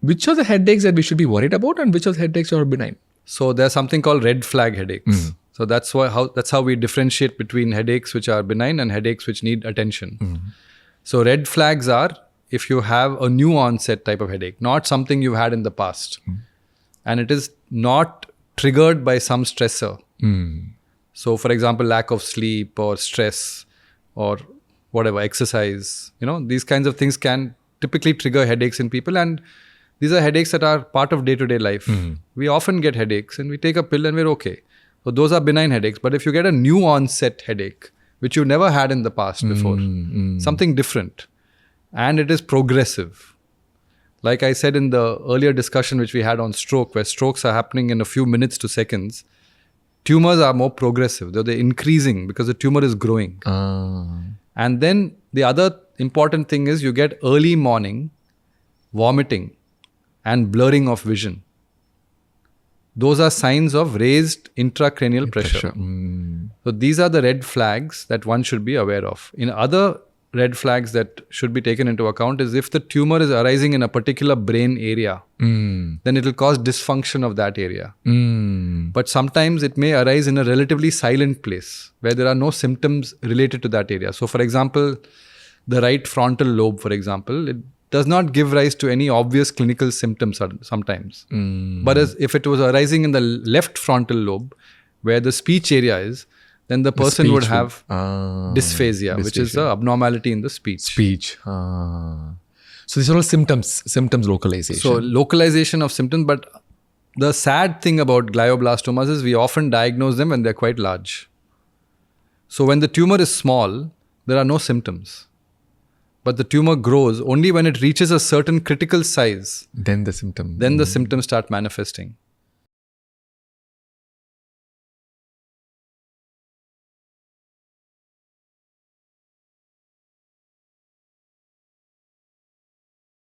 which are the headaches that we should be worried about and which are the headaches are benign? So there's something called red flag headaches. So that's how we differentiate between headaches which are benign and headaches which need attention. So red flags are if you have a new onset type of headache, not something you've had in the past. And it is not triggered by some stressor. So for example, lack of sleep or stress or whatever, exercise, these kinds of things can typically trigger headaches in people. And these are headaches that are part of day-to-day life. We often get headaches and we take a pill and we're okay. So those are benign headaches. But if you get a new onset headache, which you never had in the past before, something different, and it is progressive. Like I said in the earlier discussion which we had on stroke, where strokes are happening in a few minutes to seconds, tumors are more progressive. They're increasing because the tumor is growing. And then the other important thing is you get early morning vomiting and blurring of vision. Those are signs of raised intracranial pressure. So these are the red flags that one should be aware of. In other red flags that should be taken into account is if the tumor is arising in a particular brain area, then it will cause dysfunction of that area. But sometimes it may arise in a relatively silent place where there are no symptoms related to that area. So for example, the right frontal lobe, for example, it does not give rise to any obvious clinical symptoms sometimes. But if it was arising in the left frontal lobe, where the speech area is, then the person would have dysphasia, which is an abnormality in the speech. So these are all symptoms localization. So localization of symptoms, but the sad thing about glioblastomas is we often diagnose them when they're quite large. So when the tumor is small, there are no symptoms. But the tumor grows only when it reaches a certain critical size. Then the symptoms. Then the symptoms start manifesting.